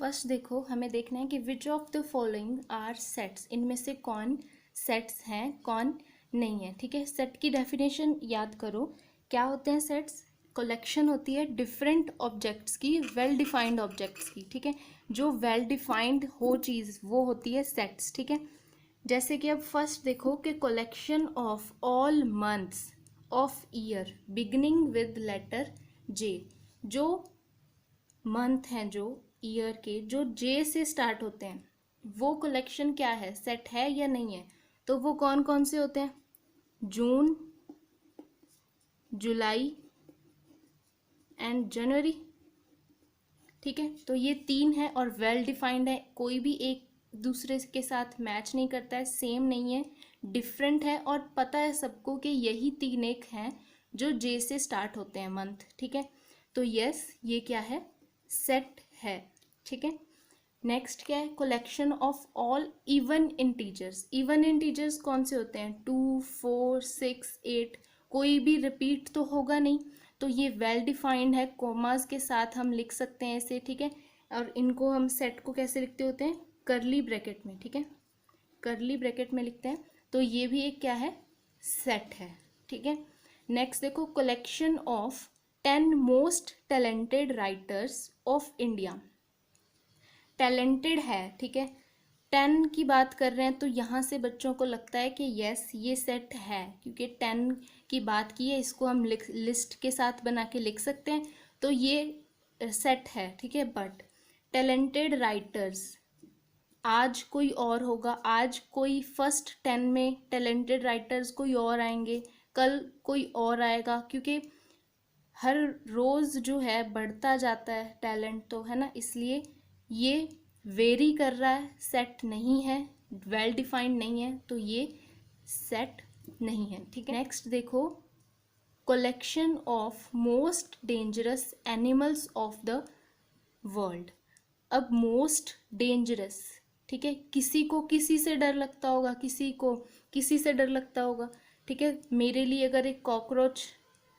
First देखो, हमें देखना है कि which of the following are sets, इनमें से कौन सेट्स हैं कौन नहीं है। ठीक है, सेट की डेफिनेशन याद करो। क्या होते हैं सेट्स? कलेक्शन होती है डिफरेंट ऑब्जेक्ट्स की, वेल डिफाइंड ऑब्जेक्ट्स की। ठीक है, जो वेल डिफाइंड हो चीज़ वो होती है सेट्स। ठीक है, जैसे कि अब फर्स्ट देखो कि collection of all months of year beginning with letter J. जो मंथ हैं, जो ईयर के जो जे से स्टार्ट होते हैं, वो कलेक्शन क्या है, सेट है या नहीं है? तो वो कौन कौन से होते हैं? जून, जुलाई एंड जनवरी। ठीक है, तो ये तीन है और वेल डिफाइंड है, कोई भी एक दूसरे के साथ मैच नहीं करता है, सेम नहीं है, डिफरेंट है, और पता है सबको कि यही तीन एक हैं जो जे से स्टार्ट होते हैं मंथ। ठीक है, तो यस, ये क्या है, सेट है। ठीक है, नेक्स्ट क्या है, collection of all even integers. Even integers कौन से होते हैं? 2, 4, 6, 8। कोई भी रिपीट तो होगा नहीं, तो ये वेल डिफाइंड है, कॉमास के साथ हम लिख सकते हैं इसे। ठीक है, और इनको हम सेट को कैसे लिखते होते हैं? करली ब्रैकेट में। ठीक है, करली ब्रैकेट में लिखते हैं, तो ये भी एक क्या है, सेट है। ठीक है, नेक्स्ट देखो, collection of 10 most talented writers of India. Talented है, ठीक है, 10 की बात कर रहे हैं, तो यहाँ से बच्चों को लगता है कि यस ये सेट है, क्योंकि 10 की बात की है, इसको हम लिस्ट के साथ बना के लिख सकते हैं, तो ये सेट है। ठीक है, बट टैलेंटेड राइटर्स आज कोई और होगा, आज कोई फर्स्ट 10 में टैलेंटेड राइटर्स कोई और आएंगे, कल कोई और आएगा, क्योंकि हर रोज़ जो है बढ़ता जाता है टैलेंट, तो है ना, इसलिए ये वेरी कर रहा है, सेट नहीं है, वेल डिफाइंड नहीं है, तो ये सेट नहीं है। ठीक है, नेक्स्ट देखो, collection of most dangerous animals of the world. अब मोस्ट डेंजरस, ठीक है, किसी को किसी से डर लगता होगा, किसी को किसी से डर लगता होगा। ठीक है, मेरे लिए अगर एक कॉकरोच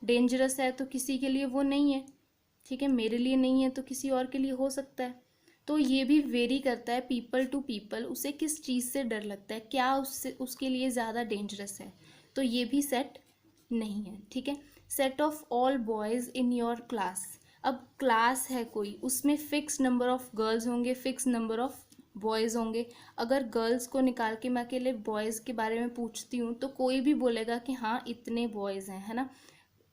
डेंजरस है तो किसी के लिए वो नहीं है। ठीक है, मेरे लिए नहीं है तो किसी और के लिए हो सकता है, तो ये भी वेरी करता है पीपल टू पीपल, उसे किस चीज़ से डर लगता है, क्या उससे उसके लिए ज़्यादा डेंजरस है, तो ये भी सेट नहीं है। ठीक है, set of all boys in your class. अब क्लास है कोई, उसमें फिक्स नंबर ऑफ गर्ल्स होंगे, फिक्स नंबर ऑफ बॉयज़ होंगे। अगर गर्ल्स को निकाल के मैं अकेले बॉयज़ के बारे में पूछती हूँ तो कोई भी बोलेगा कि हाँ इतने बॉयज़ हैं, है ना,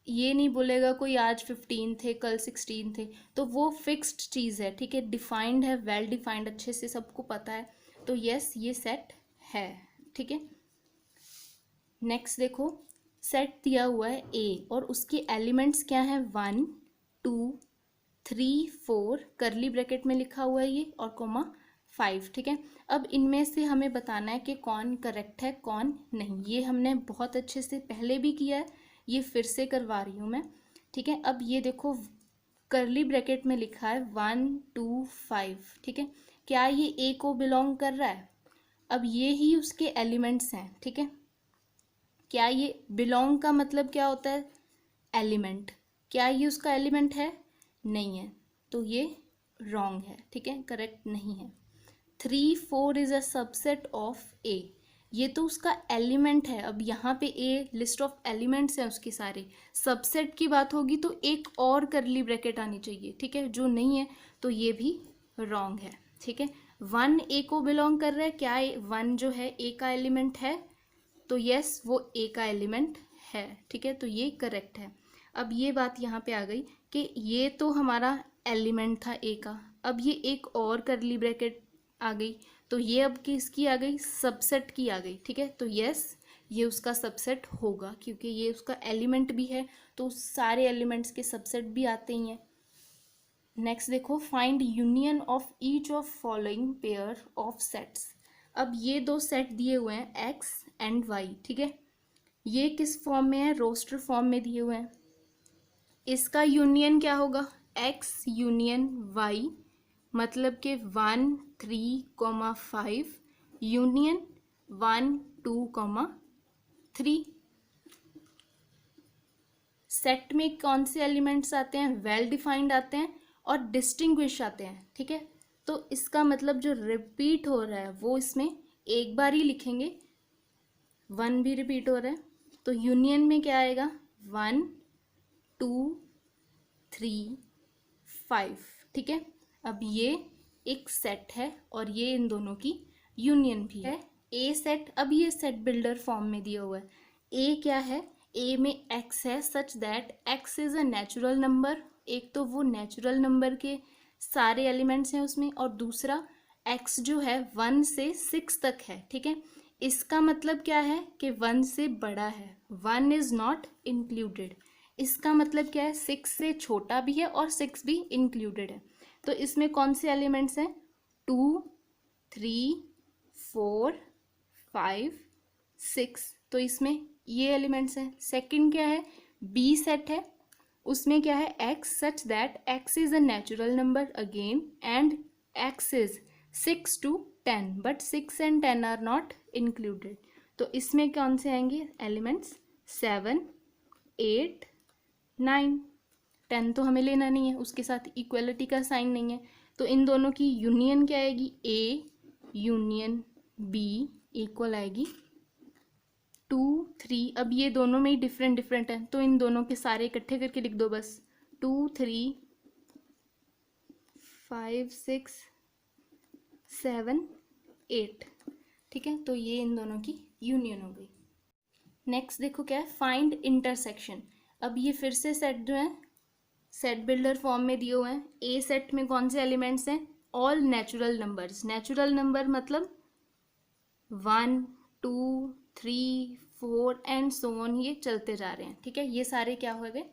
ये नहीं बोलेगा कोई आज 15 थे कल 16 थे, तो वो फिक्स्ड चीज़ है। ठीक है, डिफाइंड है, वेल डिफाइंड, अच्छे से सबको पता है, तो यस ये सेट है। ठीक है, नेक्स्ट देखो, सेट दिया हुआ है ए और उसके एलिमेंट्स क्या हैं, 1, 2, 3, 4, करली ब्रैकेट में लिखा हुआ है ये, और कोमा 5। ठीक है, अब इनमें से हमें बताना है कि कौन करेक्ट है कौन नहीं। ये हमने बहुत अच्छे से पहले भी किया है, ये फिर से करवा रही हूँ मैं। ठीक है, अब ये देखो, करली ब्रैकेट में लिखा है 1, 2, 5। ठीक है, क्या ये ए को बिलोंग कर रहा है? अब ये ही उसके एलिमेंट्स हैं। ठीक है, क्या ये बिलोंग का मतलब क्या होता है? एलिमेंट। क्या ये उसका एलिमेंट है? नहीं है, तो ये रॉन्ग है। ठीक है, करेक्ट नहीं है। 3, 4 इज अ सबसेट ऑफ ए, ये तो उसका एलिमेंट है। अब यहाँ पे ए लिस्ट ऑफ एलिमेंट्स हैं उसके सारे, सबसेट की बात होगी तो एक और करली ब्रैकेट आनी चाहिए। ठीक है, जो नहीं है, तो ये भी रॉन्ग है। ठीक है, 1 ए को बिलोंग कर रहा है, क्या 1 जो है ए का एलिमेंट है? तो यस वो ए का एलिमेंट है। ठीक है, तो ये करेक्ट है। अब ये बात यहाँ पे आ गई कि ये तो हमारा एलिमेंट था ए का, अब ये एक और करली ब्रैकेट आ गई, तो ये अब किसकी आ गई? सबसेट की आ गई। ठीक है, तो यस ये उसका सबसेट होगा, क्योंकि ये उसका एलिमेंट भी है, तो सारे एलिमेंट्स के सबसेट भी आते ही हैं। नेक्स्ट देखो, find union of each of following pair of sets. अब ये दो सेट दिए हुए हैं एक्स एंड वाई। ठीक है, ये किस फॉर्म में है? रोस्टर फॉर्म में दिए हुए हैं। इसका यूनियन क्या होगा? एक्स यूनियन वाई, मतलब कि 1, 3, 5 यूनियन 1, 2, 3। सेट में कौन से एलिमेंट्स आते हैं? वेल डिफाइंड आते हैं और डिस्टिंग्विश आते हैं। ठीक है, तो इसका मतलब जो रिपीट हो रहा है वो इसमें एक बार ही लिखेंगे, 1 भी रिपीट हो रहा है, तो यूनियन में क्या आएगा, 1 2 3 5। ठीक है, अब ये एक सेट है और ये इन दोनों की यूनियन भी है, ए सेट। अब ये सेट बिल्डर फॉर्म में दिया हुआ है। ए क्या है, ए में एक्स है सच that x is a natural number. एक तो वो नेचुरल नंबर के सारे एलिमेंट्स हैं उसमें, और दूसरा एक्स जो है 1 से 6 तक है। ठीक है, इसका मतलब क्या है कि 1 से बड़ा है, 1 इज नॉट इंक्लूडेड। इसका मतलब क्या है, 6 से छोटा भी है और 6 भी इंक्लूडेड है। तो इसमें कौन से एलिमेंट्स हैं, 2 3 4 5 6, तो इसमें ये एलिमेंट्स हैं। सेकंड क्या है, बी सेट है, उसमें क्या है, x such that x is a natural number again and x is 6 to 10 but 6 and 10 are not included. तो इसमें कौन से आएंगे एलिमेंट्स, 7 8 9। 10 तो हमें लेना नहीं है, उसके साथ इक्वलिटी का साइन नहीं है, तो इन दोनों की यूनियन क्या आएगी, ए यूनियन बी इक्वल आएगी 2 3। अब ये दोनों में ही डिफरेंट डिफरेंट है, तो इन दोनों के सारे इकट्ठे करके लिख दो बस, 2 3 5 6 7 8। ठीक है, तो ये इन दोनों की यूनियन हो गई। नेक्स्ट देखो क्या है, फाइंड इंटरसेक्शन। अब ये फिर से सेट जो है सेट बिल्डर फॉर्म में दिए हुए हैं। ए सेट में कौन से एलिमेंट्स हैं, all natural numbers. Natural number मतलब 1 2 3 4 एंड सो ऑन, ये चलते जा रहे हैं। ठीक है, ये सारे क्या हो गए,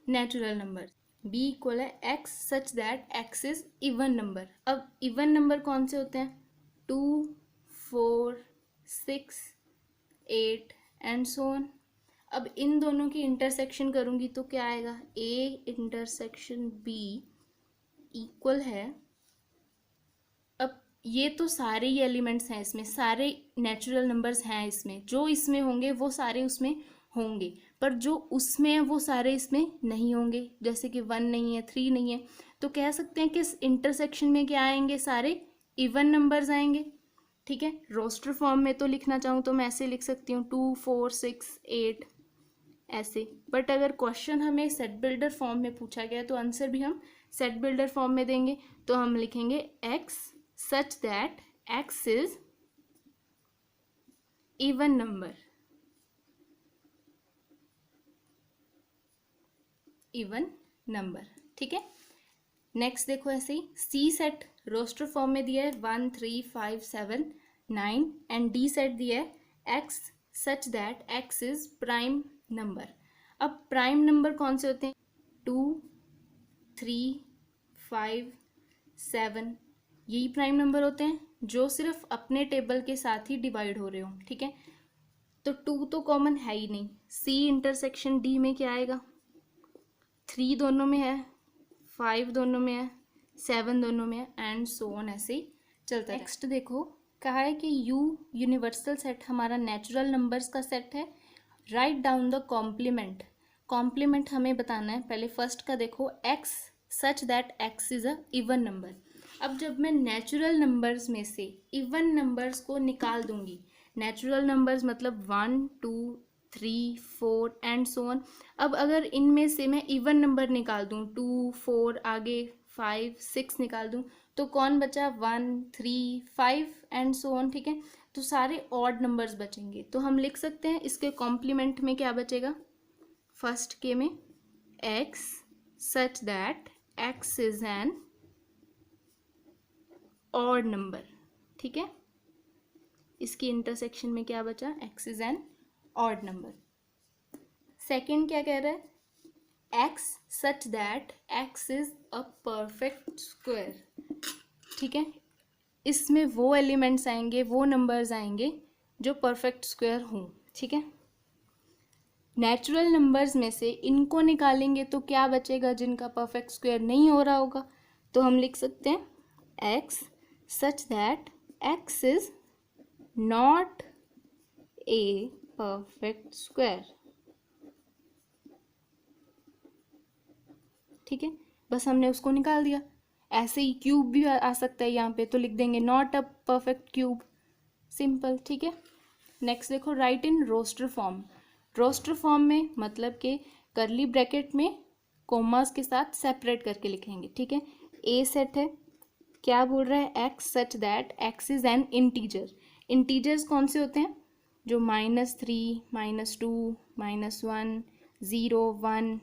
नेचुरल नंबर। बी इक्वल है x such that x is even number. अब इवन नंबर कौन से होते हैं, 2 4 6 8 एंड सो ऑन। अब इन दोनों की इंटरसेक्शन करूंगी तो क्या आएगा, ए इंटरसेक्शन बी इक्वल है, अब ये तो सारे ही एलिमेंट्स हैं इसमें, सारे नेचुरल नंबर्स हैं इसमें, जो इसमें होंगे वो सारे उसमें होंगे, पर जो उसमें है वो सारे इसमें नहीं होंगे। जैसे कि 1 नहीं है, 3 नहीं है, तो कह सकते हैं कि इस इंटरसेक्शन में क्या आएंगे, सारे इवन नंबर्स आएंगे। ठीक है, रोस्टर फॉर्म में तो लिखना चाहूँ तो मैं ऐसे लिख सकती हूँ 2 4 6 8 ऐसे, बट अगर क्वेश्चन हमें सेट बिल्डर फॉर्म में पूछा गया तो आंसर भी हम सेट बिल्डर फॉर्म में देंगे। तो हम लिखेंगे x such that x is even number, even number. ठीक है, नेक्स्ट देखो ऐसे ही सी सेट रोस्टर फॉर्म में दिया है 1 3 5 7 9 एंड डी सेट दिया है x such that x is prime number. अब प्राइम नंबर कौन से होते हैं, 2 3 5 7, यही प्राइम नंबर होते हैं जो सिर्फ अपने टेबल के साथ ही डिवाइड हो रहे हो। ठीक है, तो 2 तो कॉमन है ही नहीं, सी इंटरसेक्शन डी में क्या आएगा, 3 दोनों में है, 5 दोनों में है, 7 दोनों में है एंड सो ऑन, ऐसे ही चलता है। नेक्स्ट देखो कहा है कि यू यूनिवर्सल सेट हमारा नेचुरल नंबर्स का सेट है, right down the complement. Complement हमें बताना है, पहले फर्स्ट का देखो x such that x is a even number. अब जब मैं नेचुरल नंबर्स में से इवन नंबर्स को निकाल दूंगी, नेचुरल नंबर्स मतलब 1 2 3 4 एंड सो ऑन। अब अगर इनमें से मैं इवन नंबर निकाल दूं, 2 4 आगे 5 6 निकाल दूं, तो कौन बचा, 1 3 5 एंड सो ऑन। ठीक है, तो सारे ऑड नंबर्स बचेंगे। तो हम लिख सकते हैं इसके कॉम्प्लीमेंट में क्या बचेगा, फर्स्ट के में x such that x is an odd number. ठीक है, इसकी इंटरसेक्शन में क्या बचा, x is an odd number. Second क्या कह रहा है, x such that x is a perfect square. ठीक है, इसमें वो एलिमेंट्स आएंगे, वो नंबर्स आएंगे जो परफेक्ट स्क्वायर हों। ठीक है, नेचुरल नंबर्स में से इनको निकालेंगे तो क्या बचेगा, जिनका परफेक्ट स्क्वायर नहीं हो रहा होगा। तो हम लिख सकते हैं x such that x is not a perfect square. ठीक है, बस हमने उसको निकाल दिया। ऐसे ही क्यूब भी आ सकता है यहाँ पे, तो लिख देंगे not a perfect cube, simple, ठीक है। नेक्स्ट देखो, write in roster form. Roster form में मतलब कि करली ब्रैकेट में कोमास के साथ सेपरेट करके लिखेंगे, ठीक है। ए सेट है, क्या बोल रहा है, x such that x is an integer. Integers कौन से होते हैं, जो -3, -2, -1, 0, 1,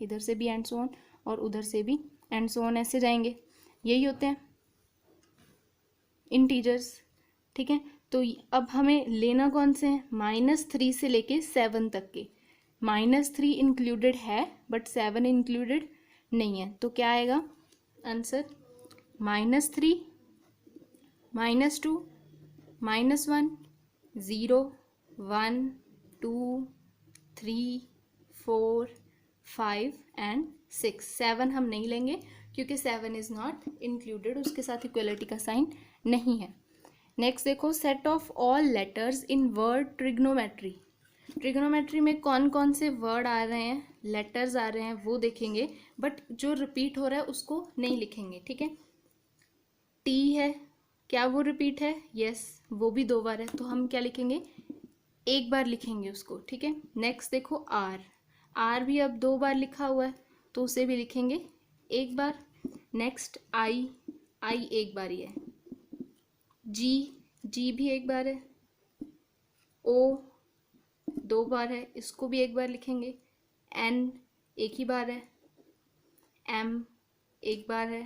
इधर से भी एंड सो ऑन और उधर से भी एंड सो ऑन, ऐसे जाएंगे, यही होते हैं इंटीजर्स, ठीक है। तो अब हमें लेना कौन से हैं, -3 से लेके 7 तक के। -3 इंक्लूडेड है बट 7 इंक्लूडेड नहीं है, तो क्या आएगा आंसर, -3, -2, -1, 0, 1, 2, 3, 4, 5 एंड 6। 7 हम नहीं लेंगे क्योंकि 7 इज़ नॉट इंक्लूडेड, उसके साथ इक्वलिटी का साइन नहीं है। नेक्स्ट देखो, set of all letters in word trigonometry. Trigonometry में कौन कौन से वर्ड आ रहे हैं, लेटर्स आ रहे हैं, वो देखेंगे, बट जो रिपीट हो रहा है उसको नहीं लिखेंगे, ठीक है। टी है, क्या वो रिपीट है, यस, वो भी 2 बार है, तो हम क्या लिखेंगे, एक बार लिखेंगे उसको, ठीक है। नेक्स्ट देखो, आर, आर भी अब 2 बार लिखा हुआ है, तो उसे भी लिखेंगे एक बार। नेक्स्ट आई, आई एक बार ही है। जी, जी भी एक बार है। ओ 2 बार है, इसको भी एक बार लिखेंगे। एन एक ही बार है। एम एक बार है।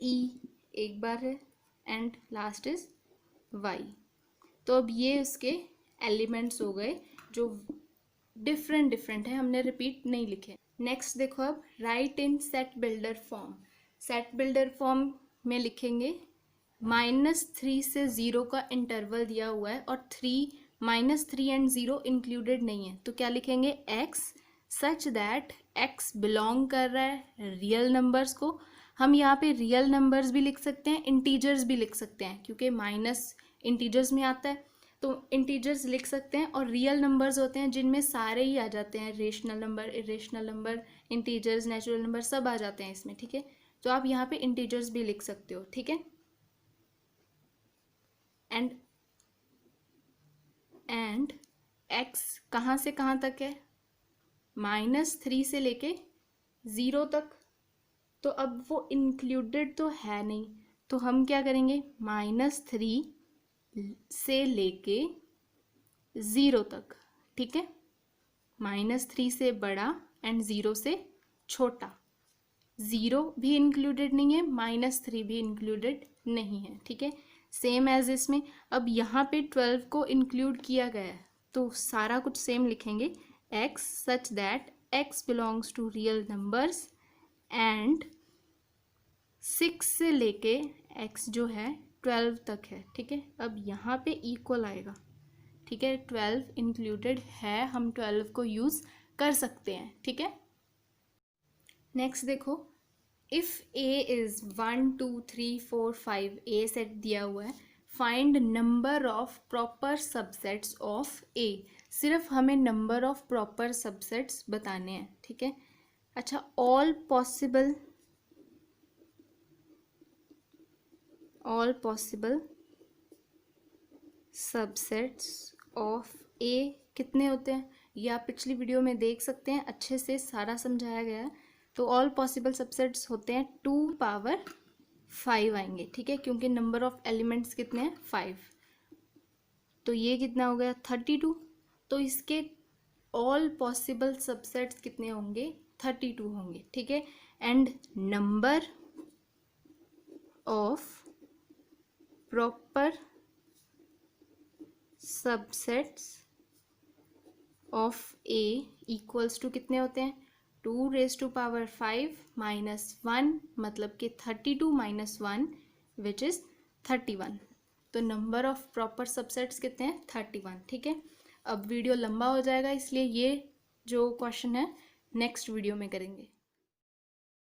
ई एक बार है एंड लास्ट इज वाई। तो अब ये उसके एलिमेंट्स हो गए जो डिफरेंट डिफरेंट है, हमने रिपीट नहीं लिखे। नेक्स्ट देखो, अब राइट इन set builder form. Set builder form में लिखेंगे -3 से 0 का इंटरवल दिया हुआ है और -3 एंड 0 इंक्लूडेड नहीं है, तो क्या लिखेंगे, x such that x belong कर रहा है रियल नंबर्स को। हम यहाँ पे रियल नंबर्स भी लिख सकते हैं, इंटीजर्स भी लिख सकते हैं, क्योंकि माइनस इंटीजर्स में आता है, तो इंटीजर्स लिख सकते हैं। और रियल नंबर्स होते हैं जिनमें सारे ही आ जाते हैं, rational number, irrational number, integers, natural number, सब आ जाते हैं इसमें, ठीक है। तो आप यहाँ पे इंटीजर्स भी लिख सकते हो, ठीक है। एंड एक्स कहाँ से कहाँ तक है, -3 से लेके 0 तक, तो अब वो इंक्लूडेड तो है नहीं, तो हम क्या करेंगे, -3 से लेके 0 तक, ठीक है। -3 से बड़ा एंड 0 से छोटा। 0 भी इंक्लूडेड नहीं है, -3 भी इंक्लूडेड नहीं है, ठीक है। सेम एज इसमें, अब यहाँ पे 12 को इंक्लूड किया गया है, तो सारा कुछ सेम लिखेंगे, x such that x belongs to real numbers and 6 से लेके x जो है 12 तक है, ठीक है। अब यहाँ पे इक्वल आएगा, ठीक है, 12 इंक्लूडेड है, हम 12 को यूज़ कर सकते हैं, ठीक है। नेक्स्ट देखो, if a is 1 2 3 4 5, a set दिया हुआ है, find number of proper subsets of a। सिर्फ हमें नंबर ऑफ प्रॉपर सबसेट्स बताने हैं, ठीक है। अच्छा, ऑल पॉसिबल सबसेट्स ऑफ ए कितने होते हैं, ये आप पिछली वीडियो में देख सकते हैं, अच्छे से सारा समझाया गया है। तो ऑल पॉसिबल सबसेट्स होते हैं 2 पावर 5 आएंगे, ठीक है, क्योंकि नंबर ऑफ एलिमेंट्स कितने हैं, 5। तो ये कितना हो गया, 32। तो इसके ऑल पॉसिबल सबसेट्स कितने होंगे, 32 होंगे, ठीक है। And number of proper subsets of A equals to कितने होते हैं, 2⁵ -1 मतलब कि 32 - 1 विच इज़ 31। तो नंबर ऑफ प्रॉपर सबसेट्स कितने हैं, 31, ठीक है। अब वीडियो लंबा हो जाएगा, इसलिए ये जो क्वेश्चन है नेक्स्ट वीडियो में करेंगे।